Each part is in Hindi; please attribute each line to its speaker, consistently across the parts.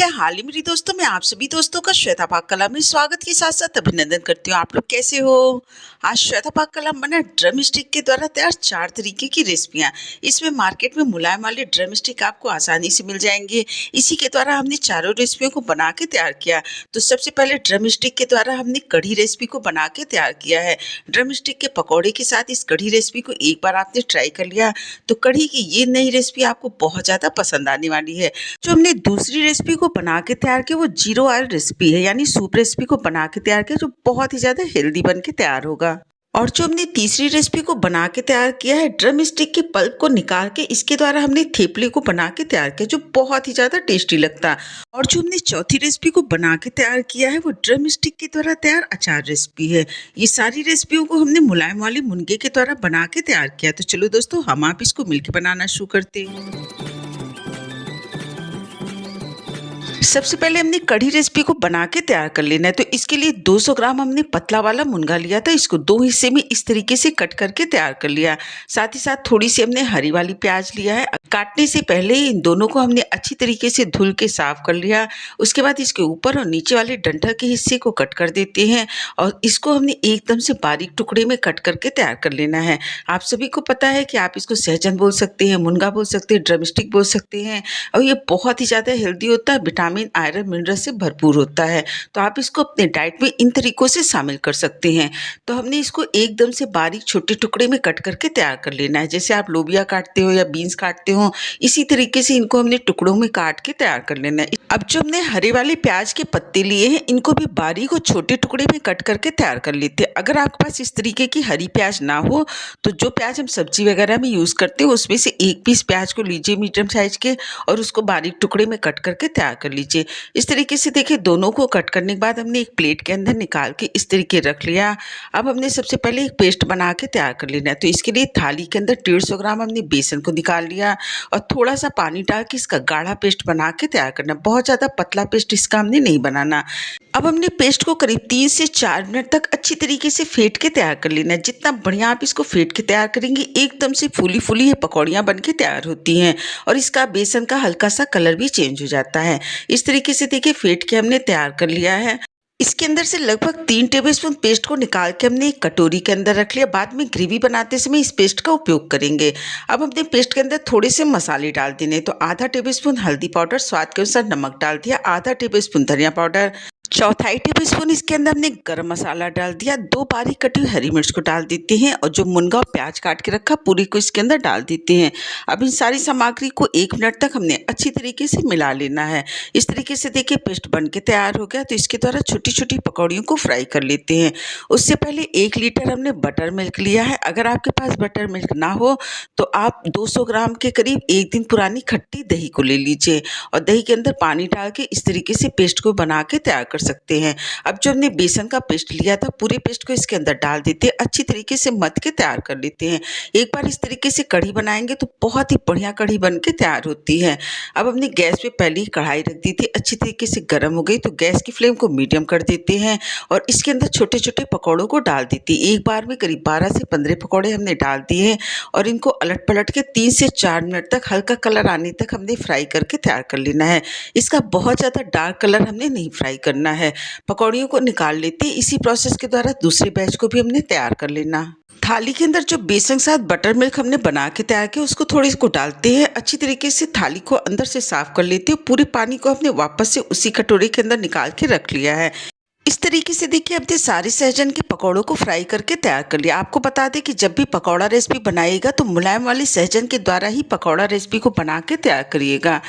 Speaker 1: क्या हाल है मेरी दोस्तों। मैं आप सभी दोस्तों का श्वेता पाक कला में स्वागत के साथ साथ अभिनंदन करती हूँ। आप लोग कैसे हो। आज श्वेता पाक कला बना ड्रम स्टिक के द्वारा तैयार 4 तरीके की रेसिपियाँ। इसमें मार्केट में मुलायम वाले ड्रम स्टिक आपको आसानी से मिल जाएंगे। इसी के द्वारा हमने चारों रेसिपियों को बना के तैयार किया। तो सबसे पहले ड्रम स्टिक के द्वारा हमने कढ़ी रेसिपी को बना के तैयार किया है। ड्रम स्टिक के पकौड़े के साथ इस कढ़ी रेसिपी को एक बार आपने ट्राई कर लिया तो कढ़ी की ये नई रेसिपी आपको बहुत ज़्यादा पसंद आने वाली है। जो हमने दूसरी रेसिपी को बना के तैयार किया वो जीरो ऑयल रेसिपी है, यानी सूप रेसिपी को बना के तैयार किया जो बहुत ही ज़्यादा हेल्दी बन के तैयार होगा। और जो हमने तीसरी रेसिपी को बना के तैयार किया है ड्रम स्टिक के पल्प को निकाल के, इसके द्वारा हमने थेपले को बना के तैयार किया जो बहुत ही ज़्यादा टेस्टी लगता है। और जो हमने चौथी रेसिपी को बना के तैयार किया है वो ड्रम स्टिक के द्वारा तैयार अचार रेसिपी है। ये सारी रेसिपियों को हमने मुलायम वाली मुनगे के द्वारा बना के तैयार किया। तो चलो दोस्तों हम आप इसको मिलकर बनाना शुरू करते हैं। सबसे पहले हमने कढ़ी रेसिपी को बना के तैयार कर लेना है। तो इसके लिए 200 ग्राम हमने पतला वाला मुनगा लिया था। इसको 2 हिस्से में इस तरीके से कट करके तैयार कर लिया। साथ ही साथ थोड़ी सी हमने हरी वाली प्याज लिया है। काटने से पहले इन दोनों को हमने अच्छी तरीके से धुल के साफ कर लिया। उसके बाद इसके ऊपर और नीचे वाले डंठल के हिस्से को कट कर देते हैं और इसको हमने एकदम से बारीक टुकड़े में कट करके तैयार कर लेना है। आप सभी को पता है कि आप इसको सहजन बोल सकते हैं, मुनगा बोल सकते हैं, ड्रम स्टिक बोल सकते हैं और ये बहुत ही ज़्यादा हेल्दी होता है, विटामिन आयरन मिनरल से भरपूर होता है। तो आप इसको अपने डाइट में इन तरीकों से शामिल कर सकते हैं। तो हमने इसको एकदम से बारीक छोटे टुकड़े में कट करके तैयार कर लेना है। जैसे आप लोबिया काटते हो या बीन्स काटते हो इसी तरीके से इनको हमने टुकड़ों में काट के तैयार कर लेना है। अब जो हमने हरे वाले प्याज के पत्ते लिए हैं इनको भी बारीक और छोटे टुकड़े में कट करके तैयार कर लेते हैं। अगर आपके पास इस तरीके की हरी प्याज ना हो तो जो प्याज हम सब्जी वगैरह में यूज़ करते हैं उसमें से एक पीस प्याज को लीजिए मीडियम साइज के और उसको बारीक टुकड़े में कट करके तैयार कर लीजिए। इस तरीके से देखिए दोनों को कट करने के बाद हमने एक प्लेट के अंदर निकाल के इस तरीके रख लिया। अब हमने सबसे पहले एक पेस्ट बना के तैयार कर लेना है। तो इसके लिए थाली के अंदर 150 ग्राम हमने बेसन को निकाल लिया और थोड़ा सा पानी डाल के इसका गाढ़ा पेस्ट बना के तैयार करना। बहुत ज़्यादा पतला पेस्ट इसका हमने नहीं बनाना। अब हमने पेस्ट को करीब 3 से 4 मिनट तक अच्छी तरीके से फेंट के तैयार कर लेना है। जितना बढ़िया आप इसको फेंट के तैयार करेंगे एकदम से फूली फूली ये पकौड़ियाँ बन के तैयार होती हैं और इसका बेसन का हल्का सा कलर भी चेंज हो जाता है। इस तरीके से देखिए फेंट के हमने तैयार कर लिया है। इसके अंदर से लगभग 3 टेबलस्पून पेस्ट को निकाल के हमने एक कटोरी के अंदर रख लिया। बाद में ग्रेवी बनाते समय इस पेस्ट का उपयोग करेंगे। अब हमने पेस्ट के अंदर थोड़े से मसाले डाल देने। तो आधा टेबलस्पून हल्दी पाउडर, स्वाद के अनुसार नमक डाल दिया, आधा टेबलस्पून धनिया पाउडर, चौथाई टेबलस्पून इसके अंदर हमने गरम मसाला डाल दिया, 2 बारीक कटी हुई हरी मिर्च को डाल देते हैं और जो मुनगा और प्याज काट के रखा पूरी को इसके अंदर डाल देते हैं। अब इन सारी सामग्री को 1 मिनट तक हमने अच्छी तरीके से मिला लेना है। इस तरीके से देखिए पेस्ट बन के तैयार हो गया। तो इसके द्वारा छोटी छोटी पकौड़ियों को फ्राई कर लेते हैं। उससे पहले 1 लीटर हमने बटर मिल्क लिया है। अगर आपके पास बटर मिल्क ना हो तो आप 200 ग्राम के करीब 1 दिन पुरानी खट्टी दही को ले लीजिए और दही के अंदर पानी डाल के इस तरीके से पेस्ट को बना के तैयार कर सकते हैं। अब जो हमने बेसन का पेस्ट लिया था पूरे पेस्ट को इसके अंदर डाल देते हैं, अच्छी तरीके से मथ के तैयार कर लेते हैं। एक बार इस तरीके से कढ़ी बनाएंगे तो बहुत ही बढ़िया कढ़ी बन के तैयार होती है। अब हमने गैस पे पहले ही कढ़ाई रख दी थी, अच्छी तरीके से गर्म हो गई तो गैस की फ्लेम को मीडियम कर देते हैं और इसके अंदर छोटे छोटे पकौड़ों को डाल देते हैं। एक बार में करीब 12 से 15 पकौड़े हमने डाल दिए हैं और इनको अलट पलट के 3 से 4 मिनट तक हल्का कलर आने तक हमने फ्राई करके तैयार कर लेना है। इसका बहुत ज़्यादा डार्क कलर हमने नहीं फ्राई करना है। पकौड़ियों को निकाल लेते हैं। इसी प्रोसेस के द्वारा दूसरे बैच को भी हमने तैयार कर लेना। थाली के अंदर जो बेसन के साथ बटर मिल्क हमने बना के तैयार किया उसको थोड़ी इसको डालते हैं। अच्छी तरीके से थाली को अंदर से साफ कर लेते हैं। पूरे पानी को हमने वापस से उसी कटोरी के अंदर निकाल के रख लिया है। इस तरीके से देखिए अब सारे सहजन के पकौड़ों को फ्राई करके तैयार कर लिया। आपको बता दें कि जब भी पकौड़ा रेसिपी बनाइएगा तो मुलायम वाले सहजन के द्वारा ही पकौड़ा रेसिपी को बना के तैयार करिएगा।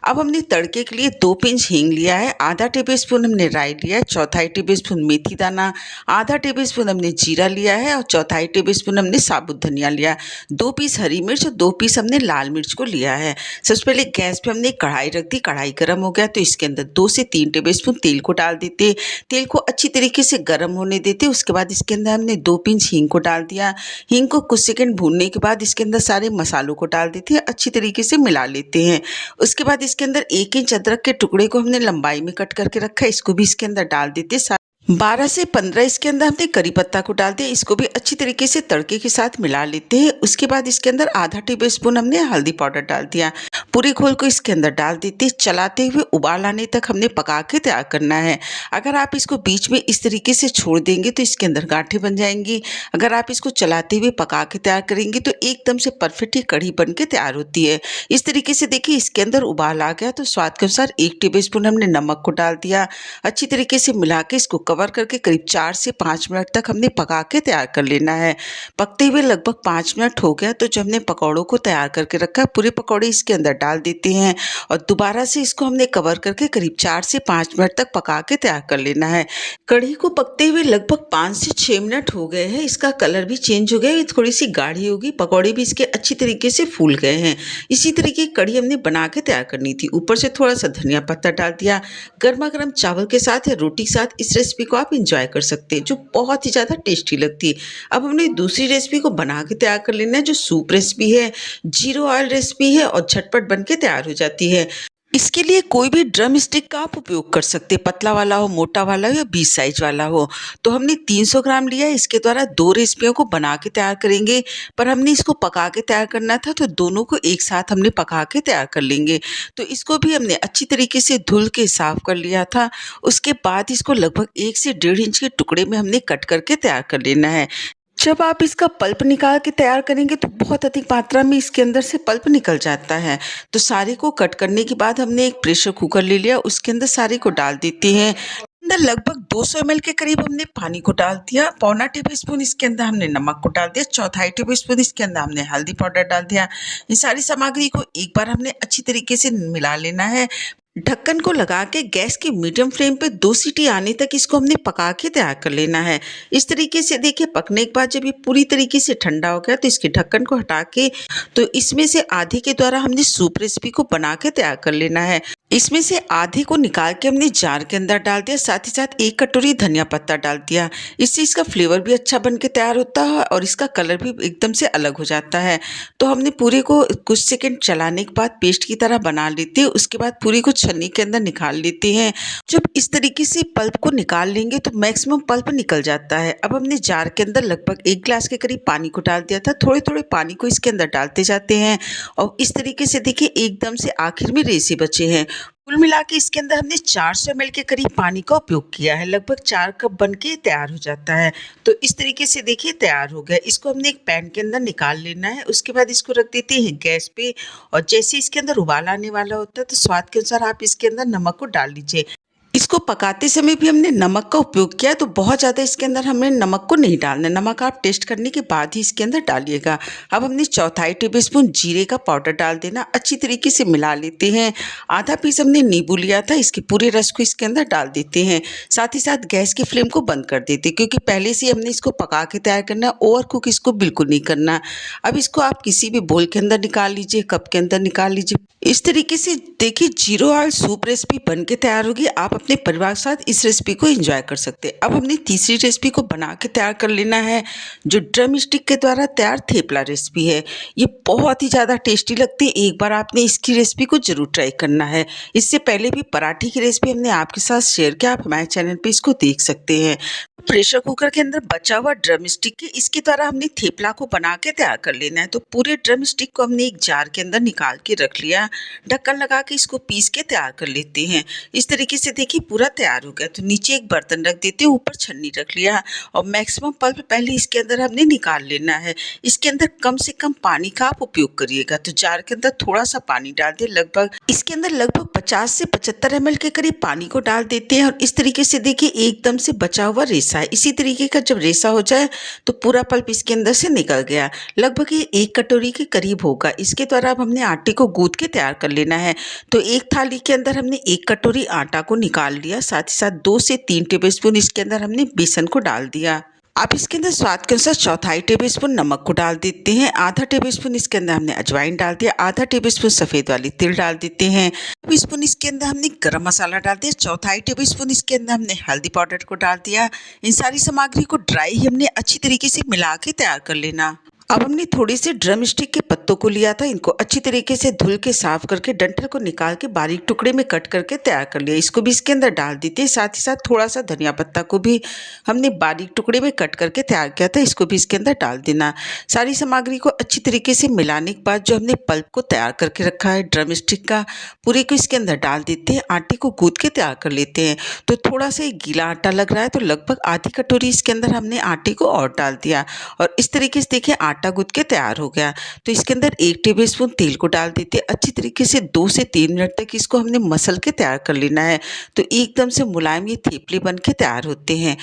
Speaker 1: अब हमने तड़के के लिए 2 पिंच हींग लिया है, आधा टेबलस्पून हमने राई लिया है, चौथाई टेबलस्पून मेथी दाना, आधा टेबलस्पून हमने जीरा लिया है और चौथाई टेबलस्पून हमने साबुत धनिया लिया, 2 पीस हरी मिर्च और 2 पीस हमने लाल मिर्च को लिया है। सबसे पहले गैस पे हमने कढ़ाई रख दी। कढ़ाई गर्म हो गया तो इसके अंदर 2 से 3 टेबलस्पून तेल को डाल देते। तेल को अच्छी तरीके से गर्म होने देते। उसके बाद इसके अंदर हमने 2 पिंच हींग को डाल दिया। हींग को कुछ सेकंड भूनने के बाद इसके अंदर सारे मसालों को डाल देते हैं, अच्छी तरीके से मिला लेते हैं। उसके बाद इसके अंदर 1 इंच अदरक के टुकड़े को हमने लंबाई में कट करके रखा है, इसको भी इसके अंदर डाल देते। 12 से 15 इसके अंदर हमने करी पत्ता को डाल दिया। इसको भी अच्छी तरीके से तड़के के साथ मिला लेते हैं। उसके बाद इसके अंदर आधा टेबलस्पून हमने हल्दी पाउडर डाल दिया। पूरे घोल को इसके अंदर डाल देते हैं। चलाते हुए उबाल आने तक हमने पका के तैयार करना है। अगर आप इसको बीच में इस तरीके से छोड़ देंगे तो इसके अंदर गांठें बन जाएंगी। अगर आप इसको चलाते हुए पका के तैयार करेंगे तो एकदम से परफेक्ट ही कढ़ी बन के तैयार होती है। इस तरीके से देखिए इसके अंदर उबाल आ गया तो स्वाद के अनुसार 1 टेबलस्पून हमने नमक को डाल दिया। अच्छी तरीके से मिला के इसको कवर करके करीब 4 से 5 मिनट तक हमने पका के तैयार कर लेना है। पकते हुए लगभग 5 मिनट हो गया तो जो हमने पकौड़ों को तैयार करके रखा है पूरे पकौड़े इसके अंदर डाल देते हैं और दोबारा से इसको हमने कवर करके करीब 4 से 5 मिनट तक पका के तैयार कर लेना है। कढ़ी को पकते हुए लगभग 5 से 6 मिनट हो गए हैं। इसका कलर भी चेंज हो गया, ये थोड़ी सी गाढ़ी होगी। पकौड़े भी इसके अच्छी तरीके से फूल गए हैं। इसी तरीके की कढ़ी हमने बना के तैयार करनी थी। ऊपर से थोड़ा सा धनिया पत्ता डाल दिया। गर्मा गर्म चावल के साथ या रोटी के साथ इस रेसिपी को आप इंजॉय कर सकते हैं, जो बहुत ही ज़्यादा टेस्टी लगती है। अब हमने दूसरी रेसिपी को बना के तैयार कर लेना है, जो सूप रेसिपी है, जीरो ऑयल रेसिपी है और झटपट बन के तैयार हो जाती है। इसके लिए कोई भी ड्रम स्टिक का आप उपयोग कर सकते हैं, पतला वाला हो, मोटा वाला हो या 20 साइज वाला हो। तो हमने 300 ग्राम लिया है। इसके द्वारा 2 रेसिपियों को बना के तैयार करेंगे, पर हमने इसको पका के तैयार करना था तो दोनों को एक साथ हमने पका के तैयार कर लेंगे। तो इसको भी हमने अच्छी तरीके से धुल के साफ कर लिया था। उसके बाद इसको लगभग 1 से 1.5 इंच के टुकड़े में हमने कट करके तैयार कर लेना है। जब आप इसका पल्प निकाल के तैयार करेंगे तो बहुत अधिक मात्रा में इसके अंदर से पल्प निकल जाता है। तो सारे को कट करने के बाद हमने एक प्रेशर कुकर ले लिया, उसके अंदर सारे को डाल देते हैं। अंदर लगभग 200 ml के करीब हमने पानी को डाल दिया। पौना टेबलस्पून इसके अंदर हमने नमक को डाल दिया। चौथाई टेबलस्पून इसके अंदर हमने हल्दी पाउडर डाल दिया। इन सारी सामग्री को एक बार हमने अच्छी तरीके से मिला लेना है। ढक्कन को लगा के गैस की मीडियम फ्लेम पे 2 सीटी आने तक इसको हमने पका के तैयार कर लेना है। इस तरीके से देखिए पकने के बाद जब ये पूरी तरीके से ठंडा हो गया तो इसके ढक्कन को हटा के तो इसमें से आधे के द्वारा हमने सूप रेसिपी को बना के तैयार कर लेना है। इसमें से आधे को निकाल के हमने जार के अंदर डाल दिया। साथ ही साथ 1 कटोरी धनिया पत्ता डाल दिया। इससे इसका फ्लेवर भी अच्छा बन के तैयार होता है और इसका कलर भी एकदम से अलग हो जाता है। तो हमने पूरे को कुछ सेकंड चलाने के बाद पेस्ट की तरह बना लेते हैं। उसके बाद पूरी को छन्नी के अंदर निकाल लेते हैं। जब इस तरीके से पल्प को निकाल लेंगे तो मैक्सिमम पल्प निकल जाता है। अब हमने जार के अंदर लगभग 1 ग्लास के करीब पानी को डाल दिया था। थोड़े थोड़े पानी को इसके अंदर डालते जाते हैं और इस तरीके से देखिए एकदम से आखिर में रेसे बचे हैं। कुल मिला के इसके अंदर हमने 400 ml के करीब पानी का उपयोग किया है। लगभग 4 कप बन के तैयार हो जाता है। तो इस तरीके से देखिए तैयार हो गया। इसको हमने एक पैन के अंदर निकाल लेना है। उसके बाद इसको रख देते हैं गैस पे और जैसे इसके अंदर उबाल आने वाला होता है तो स्वाद के अनुसार आप इसके अंदर नमक को डाल लीजिए। इसको पकाते समय भी हमने नमक का उपयोग किया है, तो बहुत ज़्यादा इसके अंदर हमें नमक को नहीं डालना। नमक आप टेस्ट करने के बाद ही इसके अंदर डालिएगा। अब हमने चौथाई टेबलस्पून जीरे का पाउडर डाल देना, अच्छी तरीके से मिला लेते हैं। आधा पीस हमने नींबू लिया था, इसके पूरे रस को इसके अंदर डाल देते हैं। साथ ही साथ गैस की फ्लेम को बंद कर देते हैं, क्योंकि पहले से हमने इसको पका के तैयार करना है। ओवर कुक इसको बिल्कुल नहीं करना। अब इसको आप किसी भी बोल के अंदर निकाल लीजिए, कप के अंदर निकाल लीजिए। इस तरीके से देखिए जीरो ऑयल सूप रेसिपी बन के तैयार होगी। आप अपने परिवार के साथ इस रेसिपी को एंजॉय कर सकते हैं। अब हमने तीसरी रेसिपी को बना के तैयार कर लेना है, जो ड्रम स्टिक के द्वारा तैयार थेपला रेसिपी है। ये बहुत ही ज़्यादा टेस्टी लगती है। एक बार आपने इसकी रेसिपी को जरूर ट्राई करना है। इससे पहले भी पराठे की रेसिपी हमने आपके साथ शेयर किया, आप हमारे चैनल पर इसको देख सकते हैं। प्रेशर कुकर के अंदर बचा हुआ ड्रम स्टिक के इसके द्वारा हमने थेपला को बना के तैयार कर लेना है। तो पूरे ड्रम स्टिक को हमने एक जार के अंदर निकाल के रख लिया। ढक्कन लगा के इसको पीस के तैयार कर लेते हैं। इस तरीके से देखिए पूरा तैयार हो गया। तो नीचे एक बर्तन रख देते हैं, ऊपर छन्नी रख लिया और मैक्सिमम पल्प पहले इसके अंदर हमने निकाल लेना है। इसके अंदर कम से कम पानी का आप उपयोग करिएगा। तो जार के अंदर थोड़ा सा पानी डाल दिए, इसके अंदर लगभग 50 से 75 ml के करीब पानी को डाल देते हैं और इस तरीके से देखिए एकदम से बचा हुआ रेसा है। इसी तरीके का जब रेसा हो जाए तो पूरा पल्प इसके अंदर से निकल गया। लगभग ये 1 कटोरी के करीब होगा। इसके द्वारा अब हमने आटे को गूंथ के तैयार कर लेना है। तो एक थाली के अंदर हमने 1 कटोरी आटा को निकाल लिया। साथ ही साथ 2 से 3 टेबलस्पून इसके अंदर हमने बेसन को डाल दिया। आप इसके अंदर स्वाद के अनुसार चौथाई टेबलस्पून नमक को डाल देते हैं। आधा टेबलस्पून इसके अंदर हमने अजवाइन डाल दिया। आधा टेबलस्पून सफ़ेद वाली तिल डाल देते हैं। टेबलस्पून इसके अंदर हमने गरम मसाला डाल दिया। चौथाई टेबलस्पून इसके अंदर हमने हल्दी पाउडर को डाल दिया। इन सारी सामग्री को ड्राई ही हमने अच्छी तरीके से मिला के तैयार कर लेना। अब हमने थोड़ी सी ड्रम स्टिक के पत्तों को लिया था, इनको अच्छी तरीके से धुल के साफ करके डंठल को निकाल के बारीक टुकड़े में कट करके तैयार कर लिया। इसको भी इसके अंदर डाल देते हैं। साथ ही साथ थोड़ा सा धनिया पत्ता को भी हमने बारीक टुकड़े में कट करके तैयार किया था, इसको भी इसके अंदर डाल देना। सारी सामग्री को अच्छी तरीके से मिलाने के बाद जो हमने पल्प को तैयार करके रखा है ड्रम स्टिक का, पूरे को इसके अंदर डाल देते हैं। आटे को गूंथ के तैयार कर लेते हैं। तो थोड़ा सा गीला आटा लग रहा है, तो लगभग आधी कटोरी इसके अंदर हमने आटे को और डाल दिया और इस तरीके से देखिए आटा गूंथ के तैयार हो गया। तो इसके अंदर 1 टेबलस्पून तेल को डाल देते हैं। अच्छी तरीके से 2 से 3 मिनट तक इसको हमने मसल के तैयार कर लेना है। तो एकदम से मुलायम ये थेपले बन के तैयार होते हैं।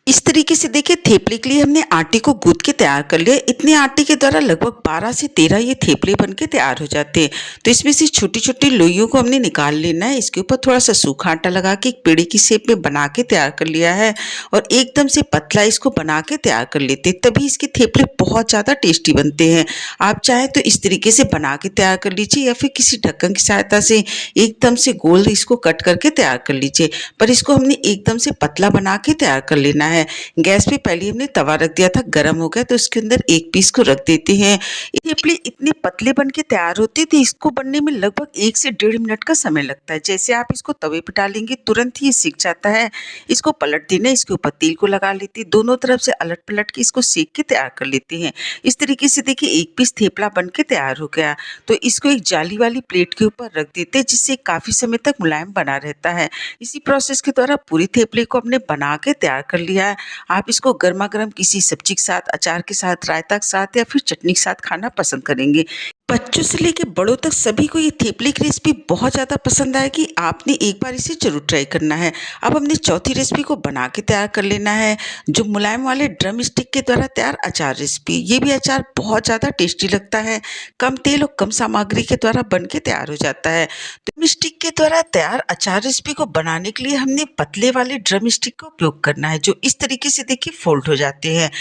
Speaker 1: इस तरीके से देखिए थेपले के लिए हमने आटे को गूंथ के तैयार कर लिया। इतने आटे के द्वारा लगभग 12 से 13 ये थेपले बन के तैयार हो जाते हैं। तो इसमें से छोटी-छोटी लोइयों को हमने निकाल लेना है। इसके ऊपर थोड़ा सा सूखा आटा लगा के एक पेड़े की शेप में बना के तैयार कर लिया है और एकदम से पतला इसको बना के तैयार कर लेते हैं, तभी इसके थेपले बहुत ज़्यादा टेस्टी बनते हैं। आप चाहें तो इस तरीके से बना के तैयार कर लीजिए या फिर किसी ढक्कन की सहायता से एकदम से गोल इसको कट करके तैयार कर लीजिए, पर इसको हमने एकदम से पतला बना के तैयार कर लेना है। गैस पे पहले हमने तवा रख दिया था, गर्म हो गया तो उसके अंदर एक पीस को रख देते हैं। ये थेपले इतने पतले बन के तैयार होते थे, इसको बनने में लगभग 1 से 1.5 मिनट का समय लगता है। जैसे आप इसको तवे पे डालेंगे तुरंत ही ये सिक जाता है। इसको पलट देना, इसके ऊपर तेल को लगा लेते हैं, दोनों तरफ से अलट पलट के इसको सेक के तैयार कर लेते हैं। इस तरीके से देखिए एक पीस थेपला बन के तैयार हो गया। तो इसको एक जाली वाली प्लेट के ऊपर रख देते हैं, जिससे काफ़ी समय तक मुलायम बना रहता है। इसी प्रोसेस के द्वारा पूरी थेपले को हमने बना के तैयार कर लिया है। आप इसको गर्मा-गर्म किसी सब्जी के साथ, अचार के साथ, रायता के साथ या फिर चटनी के साथ खाना पसंद करेंगे। बच्चों से लेके बड़ों तक सभी को ये थेपले की रेसिपी बहुत ज़्यादा पसंद आएगी। आपने एक बार इसे ज़रूर ट्राई करना है। अब हमने चौथी रेसिपी को बना के तैयार कर लेना है, जो मुलायम वाले ड्रम स्टिक के द्वारा तैयार अचार रेसिपी। ये भी अचार बहुत ज़्यादा टेस्टी लगता है, कम तेल और कम सामग्री के द्वारा बन के तैयार हो जाता है। ड्रम स्टिक के द्वारा तैयार अचार रेसिपी को बनाने के लिए हमने पतले वाले ड्रम स्टिक का उपयोग करना है, जो इस तरीके से देखिए फोल्ड हो जाते हैं।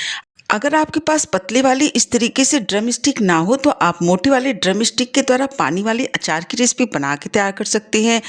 Speaker 1: अगर आपके पास पतले वाले इस तरीके से ड्रम स्टिक ना हो तो आप मोटे वाले ड्रम स्टिक के द्वारा पानी वाले अचार की रेसिपी बना के तैयार कर सकते हैं।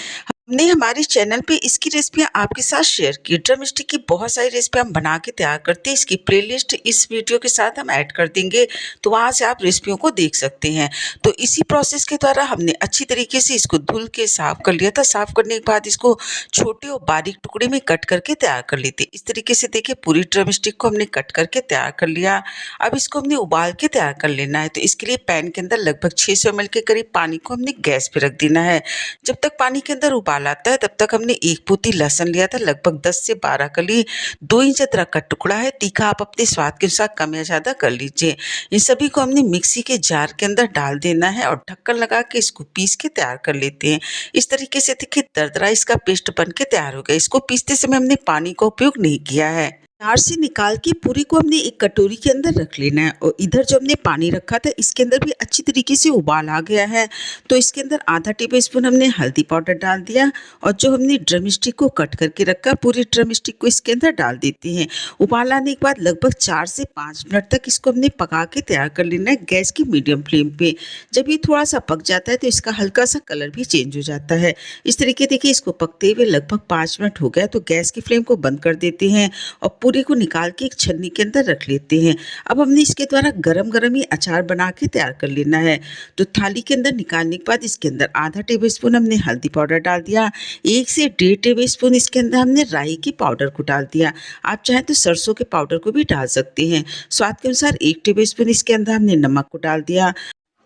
Speaker 1: हमने हमारे चैनल पे इसकी रेसिपियाँ आपके साथ शेयर की। ड्रम स्टिक की बहुत सारी रेसिपी हम बना के तैयार करते हैं। इसकी प्लेलिस्ट इस वीडियो के साथ हम ऐड कर देंगे, तो वहाँ से आप रेसिपियों को देख सकते हैं। तो इसी प्रोसेस के द्वारा हमने अच्छी तरीके से इसको धुल के साफ़ कर लिया था। साफ़ करने के बाद इसको छोटे और बारीक टुकड़े में कट करके तैयार कर लेते। इस तरीके से देखिए पूरी ड्रम स्टिक को हमने कट करके तैयार कर लिया। अब इसको हमने उबाल के तैयार कर लेना है। तो इसके लिए पैन के अंदर लगभग 600 ml के करीब पानी को हमने गैस पे रख देना है। जब तक पानी के अंदर उबाल आता है तब तक हमने 1 पोती लहसुन लिया था, लगभग 10 से 12 कली, 2 इंच अदरक का टुकड़ा है। तीखा आप अपने स्वाद के अनुसार कम या ज़्यादा कर लीजिए। इन सभी को हमने मिक्सी के जार के अंदर डाल देना है और ढक्कन लगा के इसको पीस के तैयार कर लेते हैं। इस तरीके से देखिए दरदरा इसका पेस्ट बन के तैयार हो गया। इसको पीसते समय हमने पानी का उपयोग नहीं किया है। जार से निकाल के पूरी को हमने एक कटोरी के अंदर रख लेना है और इधर जो हमने पानी रखा था इसके अंदर भी अच्छी तरीके से उबाल आ गया है। तो इसके अंदर आधा टेबलस्पून हमने हल्दी पाउडर डाल दिया और जो हमने ड्रम स्टिक को कट करके रखा पूरी ड्रम स्टिक को इसके अंदर डाल देते हैं। उबाल आने के बाद लगभग 4 से 5 मिनट तक इसको हमने पका के तैयार कर लेना है गैस की मीडियम फ्लेम पे। जब ये थोड़ा सा पक जाता है तो इसका हल्का सा कलर भी चेंज हो जाता है। इस तरीके देखिए इसको पकते हुए लगभग 5 मिनट हो गया, तो गैस की फ्लेम को बंद कर देते हैं और पूरी को निकाल के एक छन्नी के अंदर रख लेते हैं। अब हमने इसके द्वारा गरम-गरम ही अचार बना के तैयार कर लेना है। तो थाली के अंदर निकालने के बाद इसके अंदर आधा टेबलस्पून हमने हल्दी पाउडर डाल दिया, 1 से 1.5 टेबलस्पून इसके अंदर हमने राई की पाउडर को डाल दिया। आप चाहें तो सरसों के पाउडर को भी डाल सकते हैं। स्वाद के अनुसार 1 टेबलस्पून इसके अंदर हमने नमक को डाल दिया।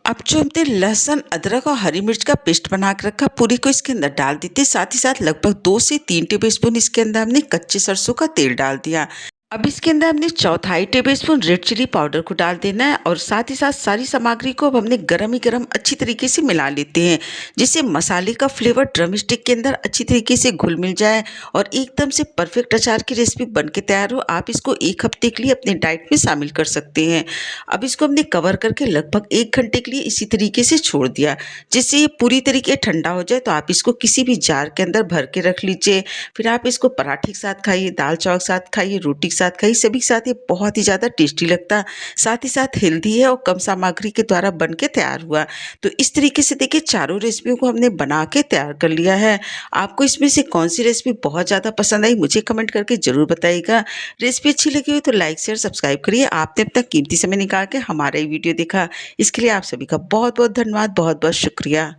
Speaker 1: अब जो हमने लहसुन, अदरक और हरी मिर्च का पेस्ट बना के रखा पूरी को इसके अंदर डाल देते। साथ ही साथ लगभग 2 से 3 टेबलस्पून इसके अंदर हमने कच्चे सरसों का तेल डाल दिया। अब इसके अंदर हमने 1/4 टेबलस्पून रेड चिली पाउडर को डाल देना है और साथ ही साथ सारी सामग्री को अब हमने गरम ही गरम अच्छी तरीके से मिला लेते हैं, जिससे मसाले का फ्लेवर ड्रम स्टिक के अंदर अच्छी तरीके से घुल मिल जाए और एकदम से परफेक्ट अचार की रेसिपी बन के तैयार हो। आप इसको 1 हफ्ते के लिए अपने डाइट में शामिल कर सकते हैं। अब इसको हमने कवर करके लगभग 1 घंटे के लिए इसी तरीके से छोड़ दिया, जिससे ये पूरी तरीके ठंडा हो जाए। तो आप इसको किसी भी जार के अंदर भर के रख लीजिए। फिर आप इसको पराठे के साथ खाइए, दाल चावल के साथ खाइए, रोटी के साथ खाई, सभी के साथ ये बहुत ही ज़्यादा टेस्टी लगता, साथ ही साथ हेल्दी है और कम सामग्री के द्वारा बन के तैयार हुआ। तो इस तरीके से देखिए चारों रेसिपियों को हमने बना के तैयार कर लिया है। आपको इसमें से कौन-सी रेसिपी बहुत ज़्यादा पसंद आई मुझे कमेंट करके ज़रूर बताइएगा। रेसिपी अच्छी लगी हो तो लाइक, शेयर, सब्सक्राइब करिए। आपने अपना कीमती समय निकाल के हमारा ये वीडियो देखा, इसके लिए आप सभी का बहुत-बहुत धन्यवाद, बहुत-बहुत शुक्रिया।